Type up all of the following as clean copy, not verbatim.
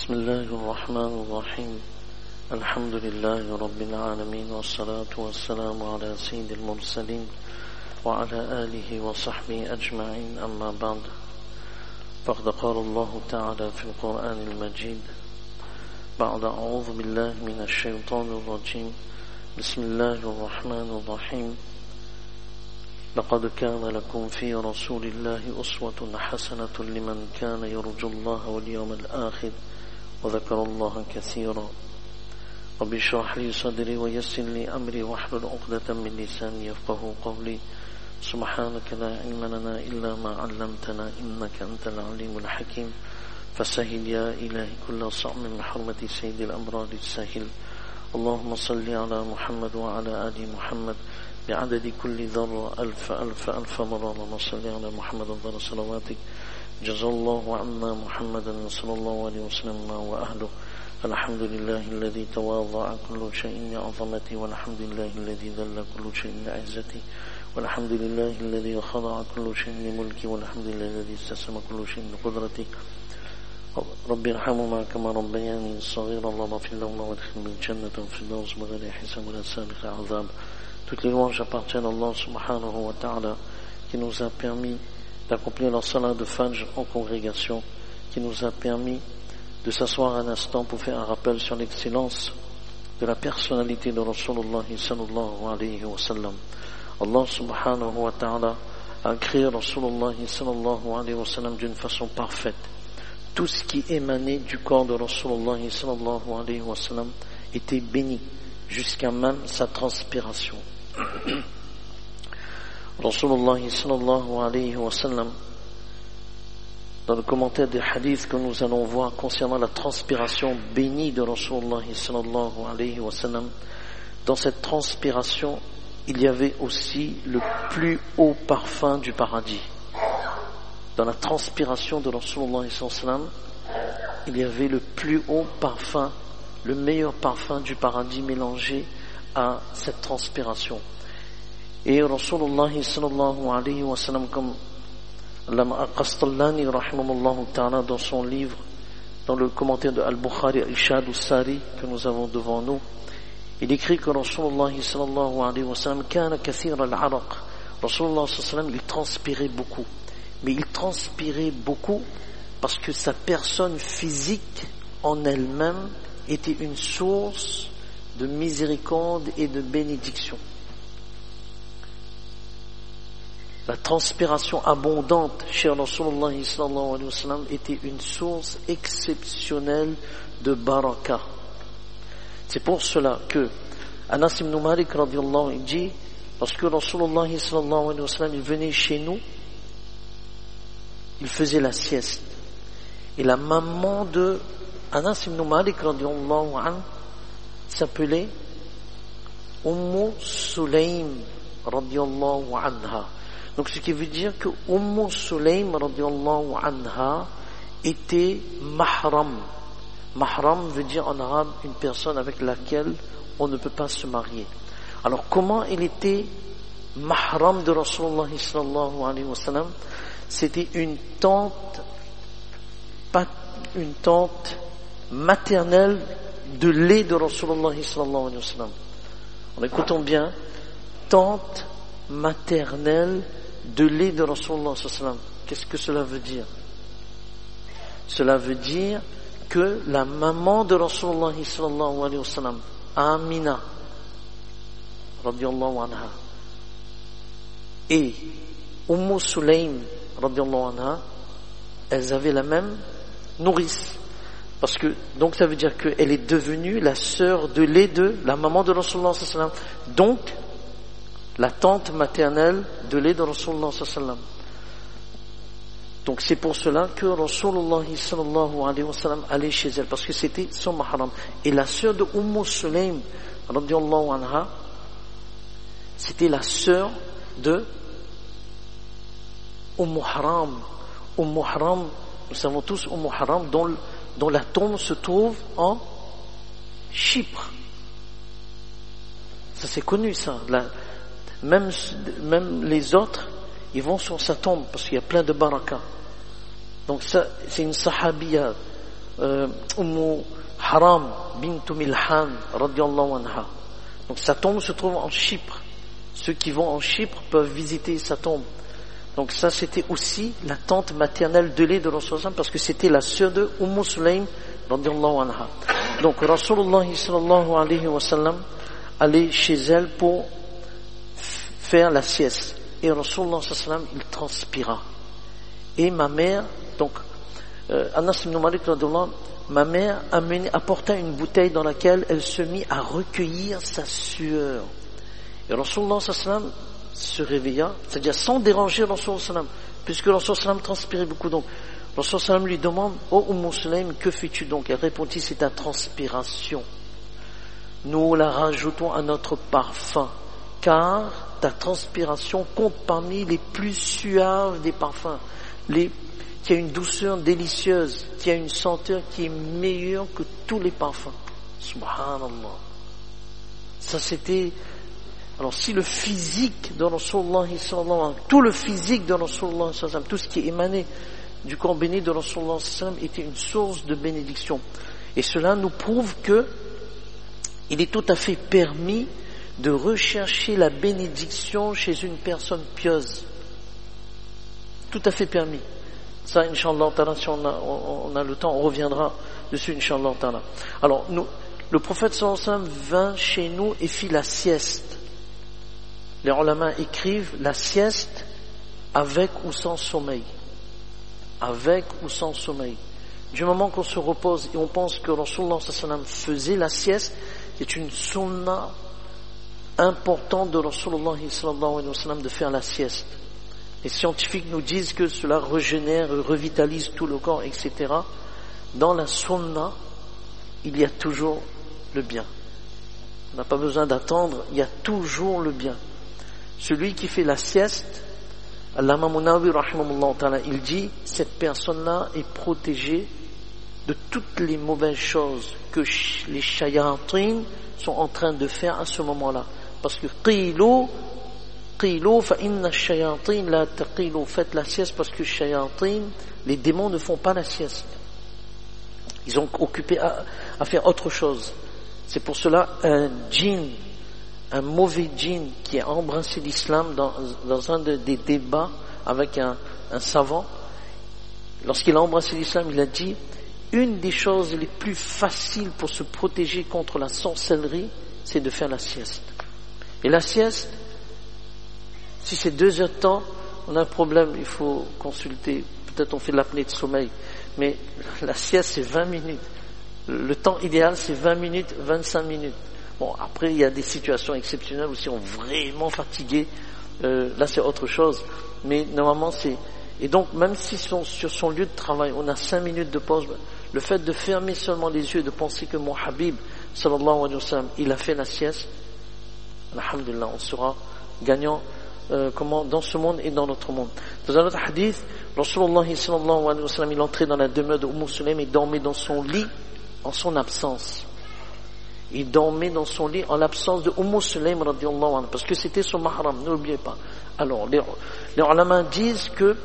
بسم الله الرحمن الرحيم الحمد لله رب العالمين والصلاة والسلام على سيد المرسلين وعلى آله وصحبه أجمعين أما بعد فقد قال الله تعالى في القرآن المجيد بعد أعوذ بالله من الشيطان الرجيم بسم الله الرحمن الرحيم لقد كان لكم في رسول الله أسوة حسنة لمن كان يرجو الله واليوم الآخر وذكر الله كثيرا رب اشرح لي صدري ويسر لي أمري واحلل عقدة من لساني يفقهوا قولي سبحانك لا علم لنا إلا ما علمتنا إنك أنت العليم الحكيم فسهل يا إلهي كل صعب من حرمة سيد الأمراض السهل اللهم صل على محمد وعلى آل محمد بعدد كل ذرة ألف ألف ألف مرة اللهم صل على محمد ذر صلواتك جزا الله عنا محمدا صلى الله عليه وسلم وأهله الحمد لله الذي تواضع كل شيء لعظمته والحمد لله الذي ذل كل شيء لعزته والحمد لله الذي خضع كل شيء لملكه والحمد لله الذي استسلم كل شيء لقدرته رب ارحمهما كما ربياني صغيرا اللهم اغفر لهما وادخلهما الجنة في الدوس بغير حساب ولا سابق عذاب. Toutes les louanges appartiennent à Allah subhanahu wa ta'ala qui nous a permis d'accomplir la salat de Fajr en congrégation, qui nous a permis de s'asseoir un instant pour faire un rappel sur l'excellence de la personnalité de Rasulullah sallallahu alayhi wa sallam. Allah subhanahu wa ta'ala a créé Rasulullah sallallahu alayhi wa sallam d'une façon parfaite. Tout ce qui émanait du corps de Rasulullah sallallahu alayhi wa sallam était béni, jusqu'à même sa transpiration. Rasulullah sallallahu alayhi wa sallam, dans le commentaire des hadiths que nous allons voir concernant la transpiration bénie de Rasulullah sallallahu alayhi wa sallam, dans cette transpiration, il y avait aussi le plus haut parfum du paradis. Dans la transpiration de Rasulullah sallallahu alayhi wa sallam, il y avait le plus haut parfum, le meilleur parfum du paradis mélangé à cette transpiration. Et Rasulullah sallallahu alayhi wa sallam, comme Allama Qastallani rahimahullah ta'ala dans son livre, dans le commentaire de Al-Bukhari Ishad al-Sari que nous avons devant nous, il écrit que Rasulullah sallallahu alayhi wa sallam kana kathir al-araq. Rasulullah sallallahu alayhi wa sallam, il transpirait beaucoup. Mais il transpirait beaucoup parce que sa personne physique en elle-même était une source de miséricorde et de bénédiction. La transpiration abondante chez Rasulullah sallallahu alayhi wa sallam était une source exceptionnelle de baraka. C'est pour cela que Anas ibn Malik radiyallahu anhu dit, parce que Rasulullah sallallahu alayhi wa sallam il venait chez nous, il faisait la sieste. Et la maman de Anas ibn Malik radiyallahu anhu s'appelait Sulaym radiyallahu anha. Donc ce qui veut dire que Sulaym radiyallahu anha était mahram. Mahram veut dire en arabe une personne avec laquelle on ne peut pas se marier. Alors comment elle était mahram de Rasulullah sallallahu alayhi wa sallam? C'était une tante maternelle de lait de Rasulullah sallallahu alayhi wa sallam. Alors écoutons bien, tante maternelle de lait de Rasulullah sallallahu alayhi wa sallam. Qu'est-ce que cela veut dire? Cela veut dire que la maman de Rasulullah sallallahu alayhi wa sallam, Amina radiyallahu anha, et Sulaym radiyallahu anha, elles avaient la même nourrice. Parce que, donc ça veut dire qu'elle est devenue la sœur de lait de la maman de Rasulullah sallallahu alayhi wa sallam. Donc, la tante maternelle de lait de Rasulullah sallallahu alayhi wa sallam. Donc c'est pour cela que Rasulullah sallallahu alayhi wa sallam allait chez elle, parce que c'était son mahram. Et la sœur de Sulaym radiyallahu anha, c'était la sœur de Haram. Haram, nous savons tous Haram, dont la tombe se trouve en Chypre. Ça c'est connu ça. Même les autres, ils vont sur sa tombe parce qu'il y a plein de baraka. Donc ça, c'est une sahabiya Haram bint Milhan radiyallahu anha. Donc sa tombe se trouve en Chypre. Ceux qui vont en Chypre peuvent visiter sa tombe. Donc ça c'était aussi la tante maternelle de lait de Rasulullah parce que c'était la sœur de Sulaym radiyallahu anha. Donc Rasulullah sallallahu alayhi wa sallam allait chez elle pour faire la sieste. Et Rasulullah sallallahu alayhi wa sallam il transpira. Et ma mère, donc Anas ibn Malik radiyallahu anhu, ma mère apporta une bouteille dans laquelle elle se mit à recueillir sa sueur. Et Rasulullah sallallahu alayhi wa sallam se réveilla, c'est-à-dire sans déranger Rasulullah sallallahu alayhi wa sallam, puisque Rasulullah sallallahu alayhi wa sallam transpirait beaucoup. Donc Rasulullah sallallahu alayhi wa sallam lui demande: Oh Sulaym, que fais-tu donc? Elle répondit: c'est ta transpiration. Nous la rajoutons à notre parfum, car ta transpiration compte parmi les plus suaves des parfums, qui a une douceur délicieuse, qui a une senteur qui est meilleure que tous les parfums. Subhanallah. Ça c'était. Alors si le physique de Rasulullah sallallahu alayhi wa sallam, tout le physique de Rasulullah sallallahu alayhi wa sallam, tout ce qui émanait du corps béni de Rasulullah sallallahu alayhi wa sallam était une source de bénédiction. Et cela nous prouve que il est tout à fait permis de rechercher la bénédiction chez une personne pieuse. Tout à fait permis. Ça, Inch'Allah, si on a le temps, on reviendra dessus, Inch'Allah. Alors, le prophète sallallahu alayhi wa sallam vint chez nous et fit la sieste. Les ulama écrivent la sieste avec ou sans sommeil. Avec ou sans sommeil. Du moment qu'on se repose et on pense que Rasulullah sallallahu alayhi wa sallam faisait la sieste, c'est une sunna importante de Rasulullah sallallahu alayhi wa sallam de faire la sieste. Les scientifiques nous disent que cela régénère, revitalise tout le corps, etc. Dans la sunna, il y a toujours le bien. On n'a pas besoin d'attendre, il y a toujours le bien. Celui qui fait la sieste, Allama Munawi rahimahullah ta'ala, il dit, cette personne-là est protégée de toutes les mauvaises choses que les shayatin sont en train de faire à ce moment-là. Parce que fa inna shayatin la taqilu, faites la sieste parce que shayatin, les démons ne font pas la sieste. Ils sont occupés à faire autre chose. C'est pour cela un djinn, un mauvais djinn qui a embrassé l'islam dans un des débats avec un savant, lorsqu'il a embrassé l'islam, il a dit: une des choses les plus faciles pour se protéger contre la sorcellerie, c'est de faire la sieste. Et la sieste, si c'est 2 heures de temps, on a un problème, il faut consulter, peut-être on fait de l'apnée de sommeil, mais la sieste c'est 20 minutes. Le temps idéal c'est 20 minutes, 25 minutes. Bon, après il y a des situations exceptionnelles où si on est vraiment fatigué, là c'est autre chose, mais normalement c'est... Et donc même si sur son lieu de travail on a 5 minutes de pause, le fait de fermer seulement les yeux et de penser que mon Habib sallallahu alayhi wa sallam il a fait la sieste, alhamdulillah, on sera gagnant dans ce monde et dans notre monde. Dans un autre hadith, Rasulullah sallallahu alayhi wa sallam il entrait dans la demeure de Sulaym et dormait dans son lit en son absence. Il dormait dans son lit en l'absence de Sulaym radiyallahu anha, parce que c'était son mahram, n'oubliez pas. Alors les ulama disent que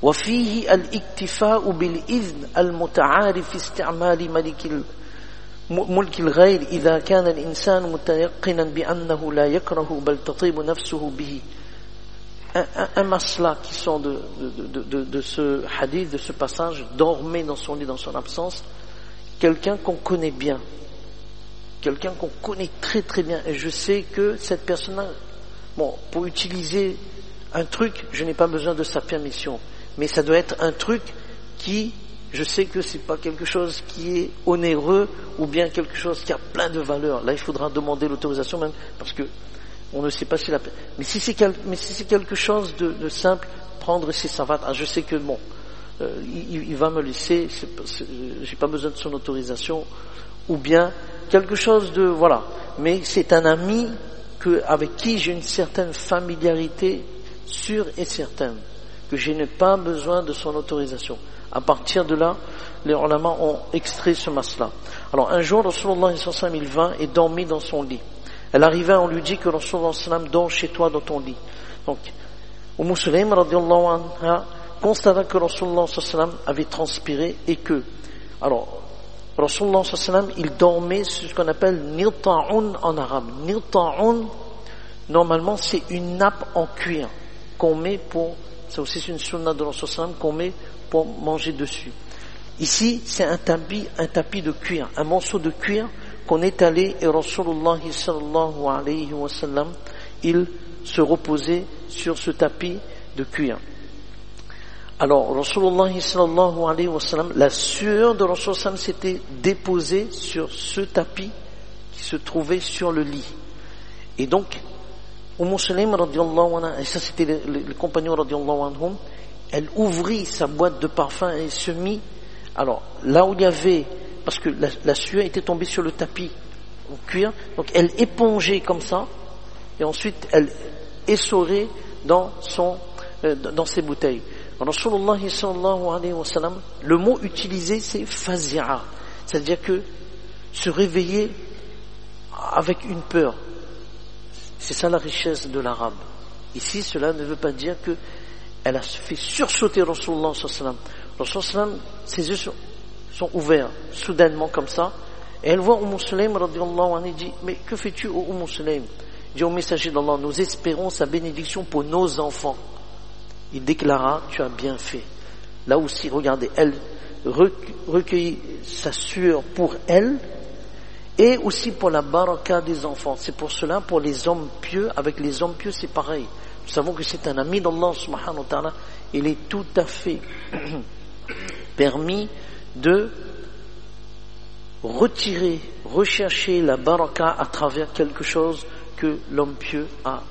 وفيه الاكتفاء بالإذن المتعارف في استعمال ملك الغير إذا كان الإنسان متيقنا بأنه لا يكره بل تطيب نفسه به. Un masla qui sort de ce hadith, de ce passage: dormait dans son lit dans son absence, quelqu'un qu'on connaît bien, quelqu'un qu'on connaît très très bien, et je sais que cette personne-là, bon, pour utiliser un truc, je n'ai pas besoin de sa permission, mais ça doit être un truc qui, je sais que c'est pas quelque chose qui est onéreux ou bien quelque chose qui a plein de valeur. Là, il faudra demander l'autorisation même, parce que on ne sait pas si mais si c'est quelque chose de simple, prendre ses savates, je sais que bon, il va me laisser, j'ai pas besoin de son autorisation, ou bien quelque chose de, voilà, mais c'est un ami avec qui j'ai une certaine familiarité sûre et certaine, que je n'ai pas besoin de son autorisation. À partir de là, les ulama ont extrait ce masla. Alors un jour, Rasulullah sallallahu alayhi wa sallam, il vint et dormit dans son lit. Elle arriva, on lui dit que Rasulullah sallallahu alayhi wa sallam dort chez toi dans ton lit. Donc, Sulaym radiyallahu anha constata que Rasulullah sallallahu alayhi wa sallam avait transpiré et que Alors, Rasulullah sallallahu alayhi wa sallam, il dormait ce qu'on appelle nirta'un en arabe. Nirta'un, normalement, c'est une nappe en cuir qu'on met pour, ça aussi c'est une sunna de Rasulullah sallallahu alayhi wa sallam, qu'on met pour manger dessus. Ici, c'est un tapis de cuir, un morceau de cuir qu'on étalait et Rasulullah sallallahu alayhi wa sallam, il se reposait sur ce tapis de cuir. Alors, Rasulullah sallallahu alayhi wa sallam, la sueur de Rasulullah sallam s'était déposée sur ce tapis qui se trouvait sur le lit. Et donc, Sulaym radiyallahu anha, et ça c'était les compagnons radiyallahu anhum, elle ouvrit sa boîte de parfum et se mit, alors là où il y avait, parce que la sueur était tombée sur le tapis en cuir, donc elle épongeait comme ça, et ensuite elle essorait dans ses bouteilles. Rasulullah sallallahu alayhi wa sallam, le mot utilisé c'est fazi'a, c'est-à-dire que se réveiller avec une peur. C'est ça la richesse de l'arabe. Ici, cela ne veut pas dire que elle a fait sursauter Rasulullah sallallahu alayhi wa sallam. Rasulullah sallallahu alayhi wa sallam, ses yeux sont ouverts soudainement comme ça, et elle voit Sulaym radiyallahu anha, dit mais que fais-tu ô Sulaym? Il dit au messager d'Allah, nous espérons sa bénédiction pour nos enfants. Il déclara, tu as bien fait. Là aussi, regardez, elle recueillit sa sueur pour elle et aussi pour la baraka des enfants. C'est pour cela, pour les hommes pieux, avec les hommes pieux, c'est pareil. Nous savons que c'est un ami d'Allah subhanahu wa ta'ala. Il est tout à fait permis de rechercher la baraka à travers quelque chose que l'homme pieux a.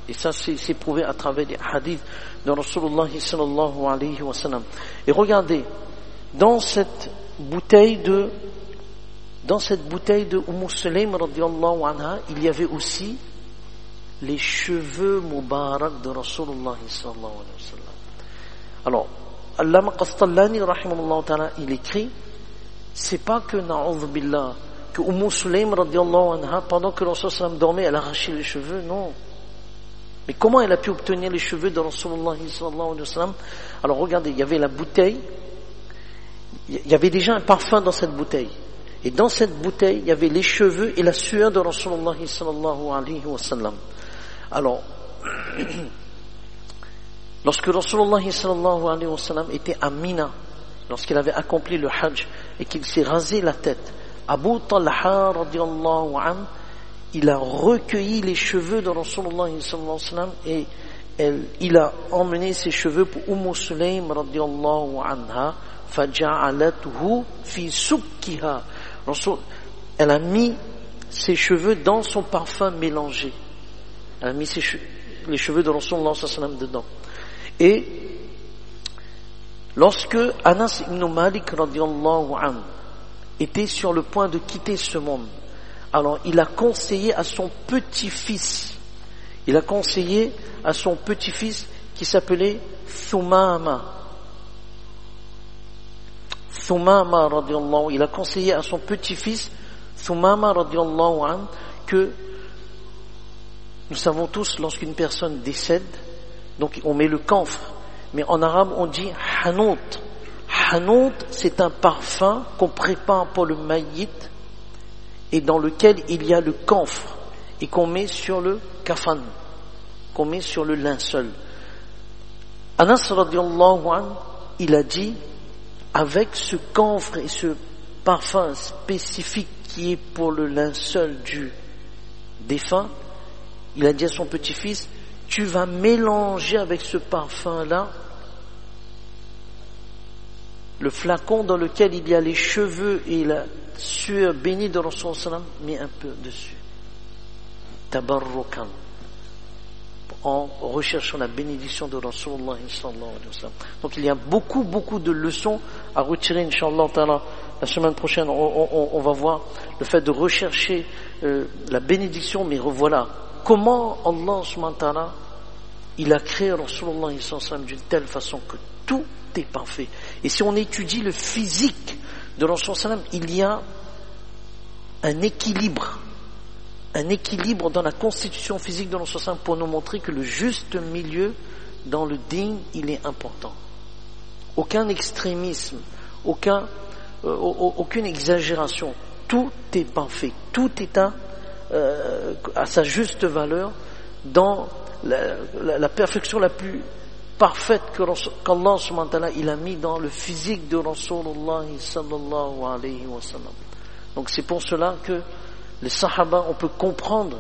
Et ça, c'est prouvé à travers des hadiths de Rasulullah sallallahu alayhi wa sallam. Et regardez, dans cette bouteille de Sulaym radiyallahu anha, il y avait aussi les cheveux mubarak de Rasulullah sallallahu alayhi wa sallam. Alors, Allama Qastallani rahimahullah ta'ala, il écrit, c'est pas que na'udhu billah, que Sulaym radiyallahu anha, pendant que Rasulullah sallallahu alayhi wa sallam dormait, elle a arraché les cheveux, non. Mais comment elle a pu obtenir les cheveux de Rasulullah sallallahu alayhi wa sallam? Alors regardez, il y avait la bouteille, il y avait déjà un parfum dans cette bouteille. Et dans cette bouteille, il y avait les cheveux et la sueur de Rasulullah sallallahu alayhi wa sallam. Alors, lorsque Rasulullah sallallahu alayhi wa sallam était à Mina, lorsqu'il avait accompli le Hajj et qu'il s'est rasé la tête, Abu Talha radiyallahu anhu, il a recueilli les cheveux de Rasulullah sallallahu alayhi wa sallam et il a emmené ses cheveux pour Sulaym radiyallahu anha, faja'alatuhu fi subkiha. Elle a mis ses cheveux dans son parfum mélangé. Elle a mis les cheveux de Rasulullah sallallahu alayhi wa sallam dedans. Et lorsque Anas ibn Malik radiyallahu anhu était sur le point de quitter ce monde, alors il a conseillé à son petit-fils qui s'appelait Thumama radiyallahu, il a conseillé à son petit-fils Thumama radiyallahu anhu que nous savons tous, lorsqu'une personne décède, donc on met le camphre, mais en arabe on dit hanout. Hanout, c'est un parfum qu'on prépare pour le mayyit et dans lequel il y a le camphre et qu'on met sur le kafan, qu'on met sur le linceul. Anas radiyallahu anhu, il a dit, avec ce camphre et ce parfum spécifique qui est pour le linceul du défunt, il a dit à son petit-fils, tu vas mélanger avec ce parfum-là le flacon dans lequel il y a les cheveux et la sueur bénie de Rasulullah sallam, mets un peu dessus. Tabarrukan. En recherchant la bénédiction de Rasulullah sallallahu alayhi wa sallam. Donc il y a beaucoup de leçons à retirer, Inch'Allah ta'ala. La semaine prochaine, on va voir le fait de rechercher la bénédiction, mais revoilà comment Allah subhanahu wa ta'ala, il a créé Rasulullah sallallahu alayhi wa sallam d'une telle façon que tout est parfait. Et si on étudie le physique de Rasulullah sallam, il y a un équilibre dans la constitution physique de Rasulullah sallam pour nous montrer que le juste milieu dans le din, il est important. Aucun extrémisme, aucun aucune exagération. Tout est parfait, tout est à sa juste valeur, dans la perfection la plus parfaite qu'Allah subhanahu wa ta'ala il a mis dans le physique de Rasulullah sallallahu alayhi wa sallam. Donc c'est pour cela que les sahaba, on peut comprendre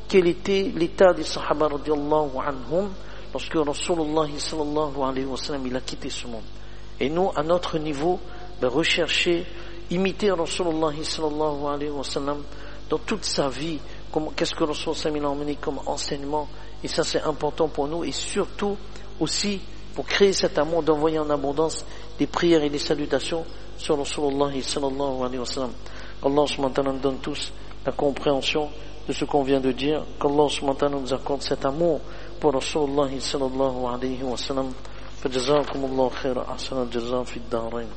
quel était l'état des sahaba radiyallahu anhum lorsque Rasulullah sallallahu alayhi wa sallam il a quitté ce monde. Et nous, à notre niveau, rechercher, imiter Rasulullah sallallahu alayhi wa sallam dans toute sa vie. Qu'est-ce que Rasulullah sallallahu alayhi wa sallam a emmené comme enseignement? Et ça c'est important pour nous, et surtout aussi pour créer cet amour, d'envoyer en abondance des prières et des salutations sur Rasulullah sallallahu alayhi wa sallam. Allah subhanahu wa ta'ala nous donne tous la compréhension de ce qu'on vient de dire, qu'Allah subhanahu wa ta'ala nous accorde cet amour pour Rasulullah sallallahu alayhi wa sallam. فجزاكم الله خير أحسن الجزاء في الدارين.